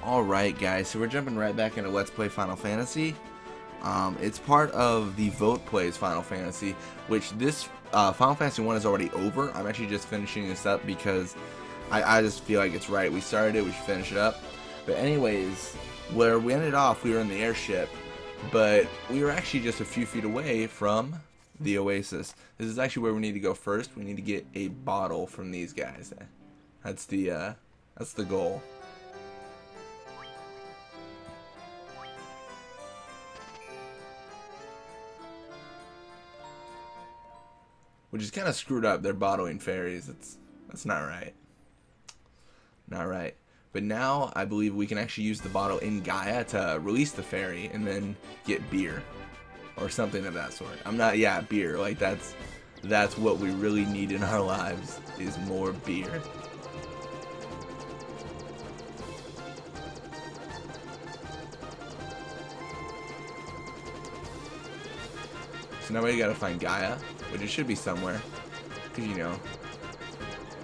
Alright guys, so we're jumping right back into Let's Play Final Fantasy. It's part of the Vote Plays Final Fantasy, which this Final Fantasy 1 is already over. I'm actually just finishing this up because I just feel like it's right. We started it, we should finish it up. But anyways, where we ended off, we were in the airship, but we were actually just a few feet away from the Oasis. This is actually where we need to go first. We need to get a bottle from these guys. That's the goal. Which is kind of screwed up. They're bottling fairies. That's not right. Not right. But now I believe we can actually use the bottle in Gaia to release the fairy and then get beer or something of that sort. Yeah, beer. Like that's what we really need in our lives is more beer. So now we gotta find Gaia, which it should be somewhere. Because, you know,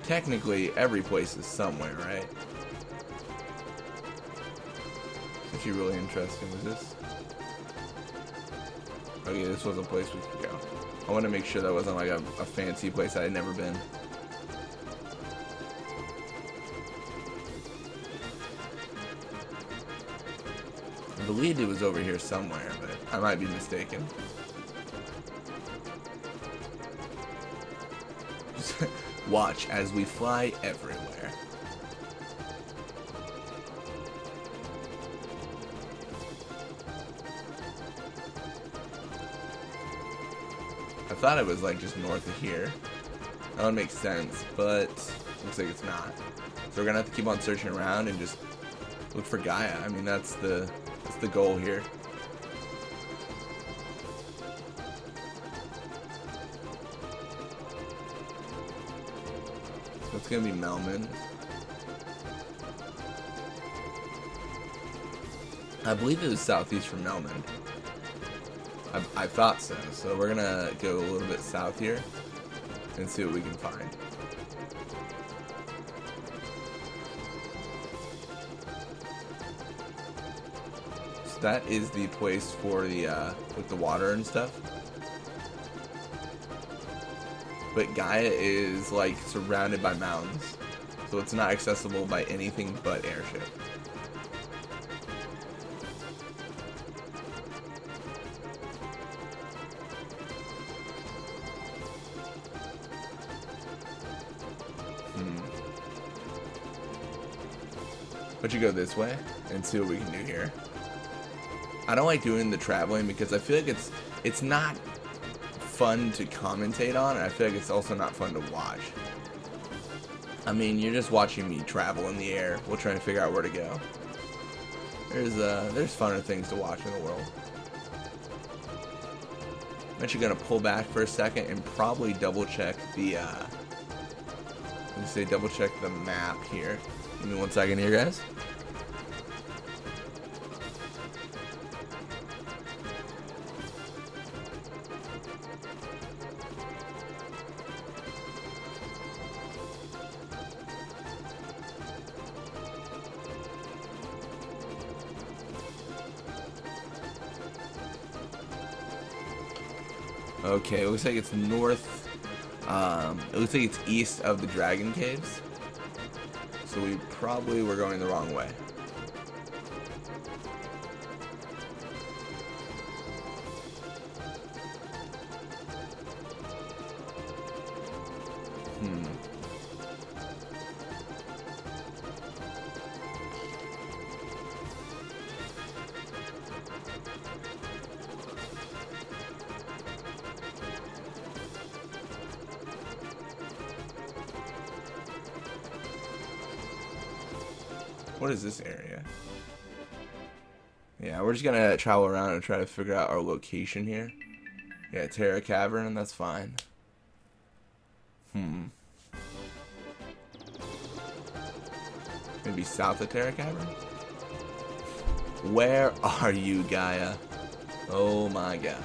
technically every place is somewhere, right? Actually really interesting. Was this? Okay, this was a place we could go. I want to make sure that wasn't like a fancy place I had never been. I believed it was over here somewhere, but I might be mistaken. Watch as we fly everywhere. I thought it was like just north of here. That would make sense, but looks like it's not. So we're gonna have to keep on searching around and just look for Gaia. I mean, that's the goal here. It's gonna be Melman. I believe it was southeast from Melman. I thought so. So we're gonna go a little bit south here and see what we can find. So that is the place for the with the water and stuff. But Gaia is like surrounded by mountains, so it's not accessible by anything but airship. But you go this way and see what we can do here. I don't like doing the traveling because I feel like it's not fun to commentate on, and I feel like it's also not fun to watch. I mean, you're just watching me travel in the air. We'll try and figure out where to go. There's funner things to watch in the world. I'm actually gonna pull back for a second and probably double check the double check the map here. Give me 1 second here, guys. Okay, it looks like it's north. It looks like it's east of the Dragon Caves. So we probably were going the wrong way. What is this area? Yeah, we're just gonna travel around and try to figure out our location here. Yeah, Terra Cavern, and that's fine. Maybe south of Terra Cavern? Where are you, Gaia? Oh my god.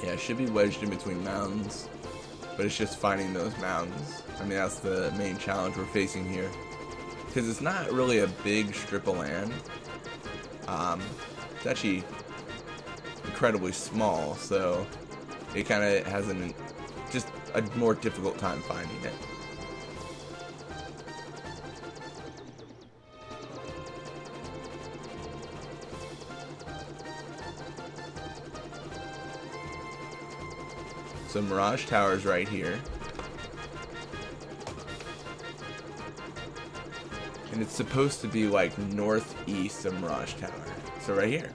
Yeah, it should be wedged in between mountains, but it's just finding those mountains. I mean, that's the main challenge we're facing here, because it's not really a big strip of land. It's actually incredibly small, so it kind of has just a more difficult time finding it. So Mirage Tower's right here. And it's supposed to be like northeast of Mirage Tower. So right here.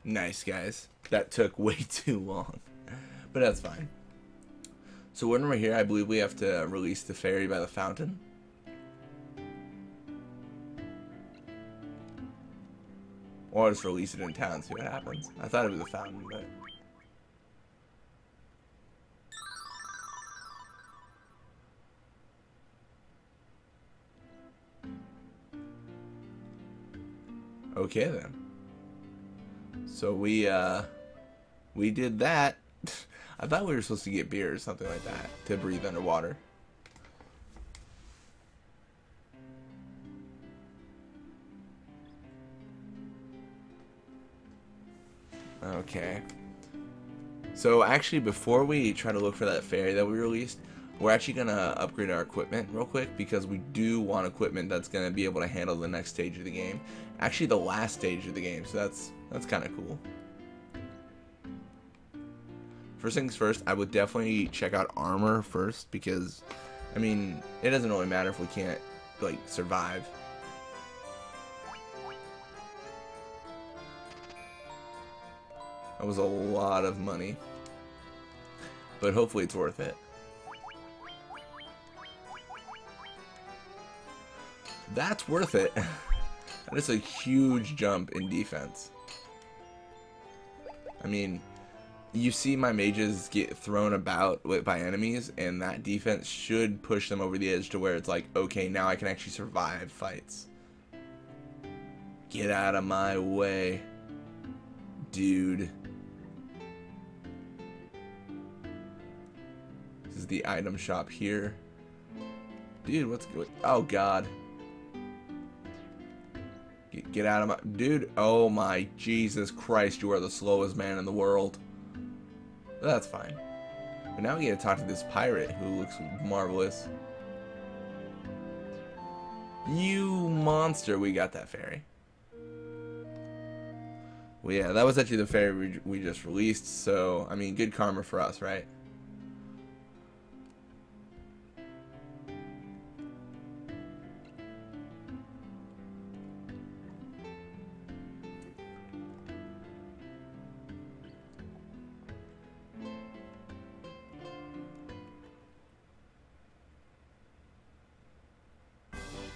Nice, guys. That took way too long. But that's fine. So when we're here, I believe we have to release the fairy by the fountain. Or I'll just release it in town and see what happens. I thought it was a fountain, but... Okay then. So we did that. I thought we were supposed to get beer or something like that to breathe underwater. Okay. So actually, before we try to look for that fairy that we released, we're actually gonna upgrade our equipment real quick, because we do want equipment that's gonna be able to handle the next stage of the game. Actually, the last stage of the game. So that's kind of cool. First things first, I would definitely check out armor first, because, I mean, it doesn't really matter if we can't, like, survive. That was a lot of money, but hopefully it's worth it. That's worth it. That is a huge jump in defense. I mean, you see my mages get thrown about by enemies, and that defense should push them over the edge to where it's like, okay, now I can actually survive fights. Get out of my way, dude. This is the item shop here. Dude, what's good? Oh, God. Get out of my... Dude, oh my Jesus Christ, you are the slowest man in the world. That's fine. But now we get to talk to this pirate who looks marvelous. You monster, we got that fairy. Well, yeah, that was actually the fairy we just released, so, I mean, good karma for us, right?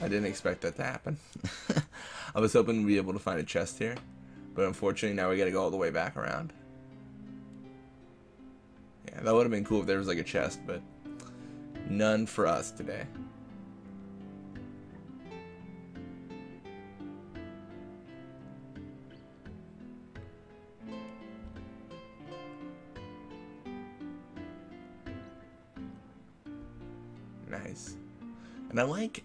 I didn't expect that to happen. I was hoping to be able to find a chest here, but unfortunately now we gotta go all the way back around. Yeah, that would have been cool if there was like a chest, but none for us today. Nice. And I like,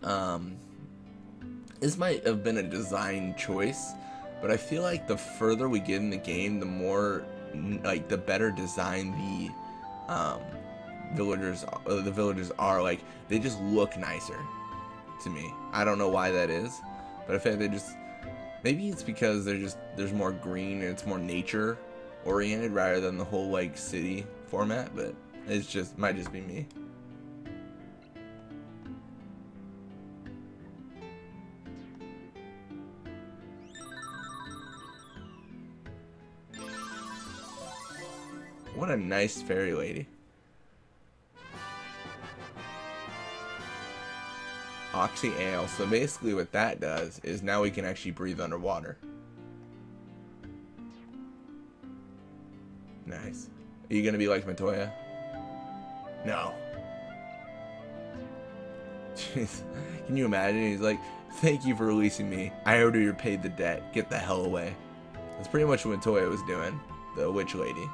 this might have been a design choice, but I feel like the further we get in the game, the more, like, the better designed the villagers are. Like, they just look nicer to me. I don't know why that is, but I feel like they just, maybe it's because there's more green and it's more nature oriented rather than the whole, like, city format, but it's just, might just be me. What a nice fairy lady. Oxyale. So basically what that does is now we can actually breathe underwater. Nice. Are you going to be like Matoya? No. Jeez. Can you imagine? He's like, thank you for releasing me. I already repaid the debt. Get the hell away. That's pretty much what Matoya was doing. The witch lady.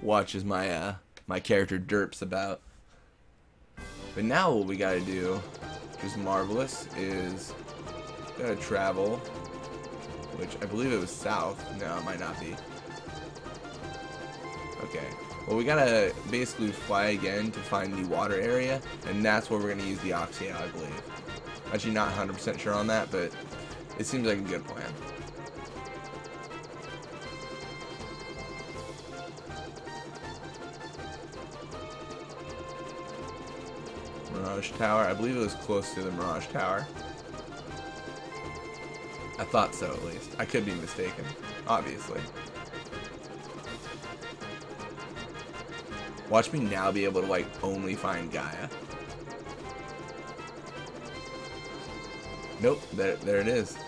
watch as my character derps about. But now what we gotta do, which is marvelous, is gotta travel, which I believe it was south. No, it might not be. Okay. Well, we gotta basically fly again to find the water area, and that's where we're gonna use the Oxyale, I believe. Actually, not 100% sure on that, but it seems like a good plan. Mirage Tower. I believe it was close to the Mirage Tower. I thought so, at least. I could be mistaken, obviously. Watch me now be able to, like, only find Gaia. Nope, there it is.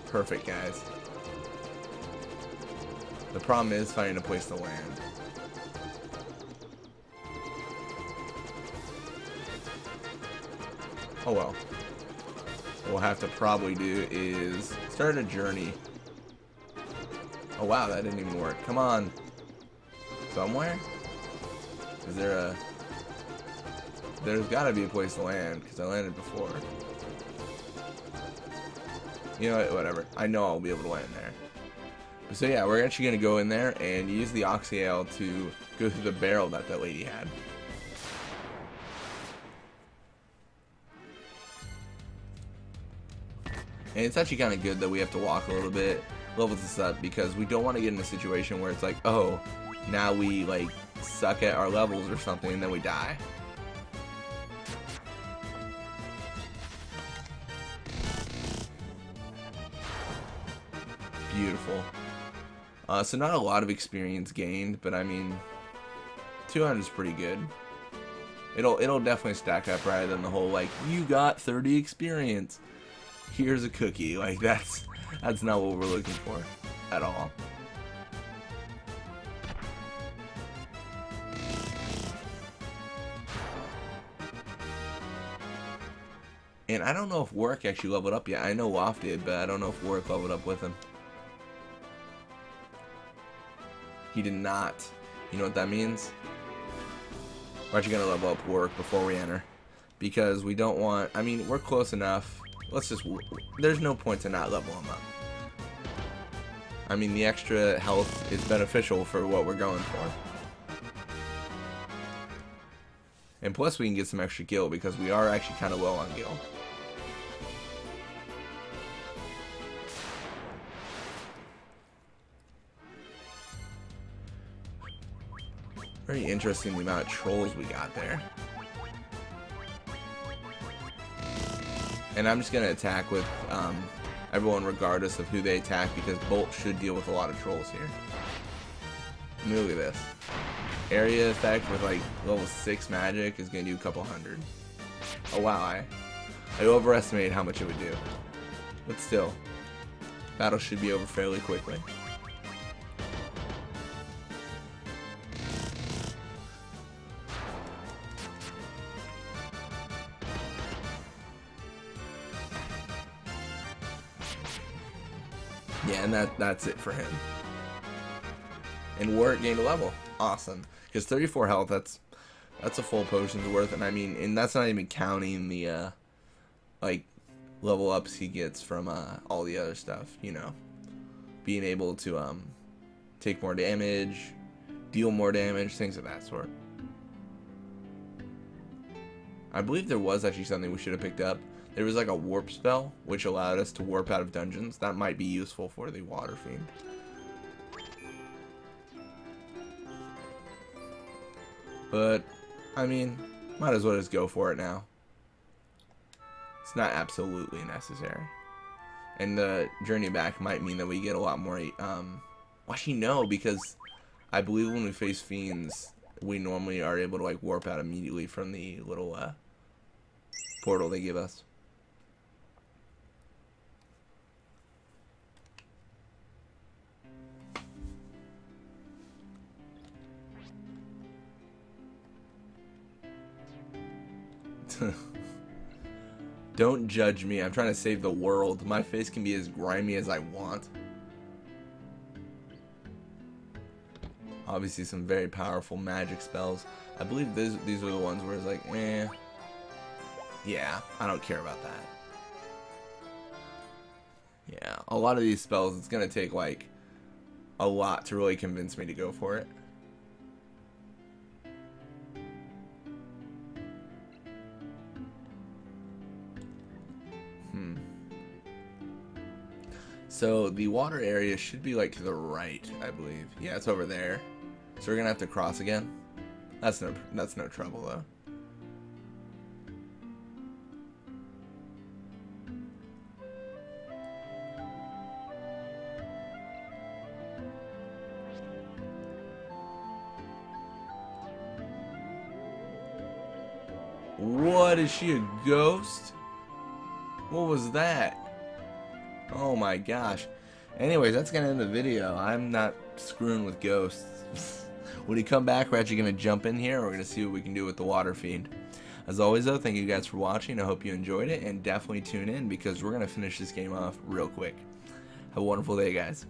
Perfect, guys. The problem is finding a place to land. Oh well. What we'll have to probably do is start a journey. Oh wow, that didn't even work. Come on. Somewhere? Is there a... There's gotta be a place to land, because I landed before. You know what, whatever. I know I'll be able to land there. So yeah, we're actually gonna go in there and use the Oxyale to go through the barrel that lady had. And it's actually kind of good that we have to walk a little bit, levels this up, because we don't want to get in a situation where it's like, oh, now we like suck at our levels or something and then we die. Beautiful. So not a lot of experience gained, but I mean, 200 is pretty good. It'll definitely stack up rather than the whole like, you got 30 experience. Here's a cookie. Like that's not what we're looking for at all. And I don't know if Work actually leveled up yet. I know Waff did, but I don't know if Work leveled up with him. He did not. You know what that means? We're actually gonna level up Work before we enter, because we don't want. I mean, we're close enough. Let's just, there's no point to not level him up. I mean, the extra health is beneficial for what we're going for. And plus we can get some extra gil, because we are actually kind of low on gil. Very interesting the amount of trolls we got there. And I'm just going to attack with everyone regardless of who they attack, because Bolt should deal with a lot of trolls here. I mean, look at this. Area effect with like level 6 magic is going to do a couple hundred. Oh wow, I overestimated how much it would do. But still, battle should be over fairly quickly. Yeah, and that's it for him. And Warwick gained a level. Awesome. Because 34 health, that's a full potion's worth, and I mean, and that's not even counting the like level ups he gets from all the other stuff, you know. Being able to take more damage, deal more damage, things of that sort. I believe there was actually something we should have picked up. There was like a warp spell, which allowed us to warp out of dungeons. That might be useful for the Water Fiend. But, I mean, might as well just go for it now. It's not absolutely necessary. And the journey back might mean that we get a lot more, well, actually no, because I believe when we face fiends, we normally are able to like warp out immediately from the little portal they give us. Don't judge me. I'm trying to save the world. My face can be as grimy as I want. Obviously some very powerful magic spells. I believe these are the ones where it's like, yeah, I don't care about that. Yeah, a lot of these spells, it's going to take like a lot to really convince me to go for it. So the water area should be like to the right, I believe. Yeah, it's over there. So we're gonna have to cross again. That's no trouble though. What, is she a ghost? What was that? Oh my gosh. Anyways, that's gonna end the video. I'm not screwing with ghosts. When we come back, we're actually gonna jump in here. We're gonna see what we can do with the water fiend. As always though, thank you guys for watching. I hope you enjoyed it, and definitely tune in because we're gonna finish this game off real quick. Have a wonderful day, guys.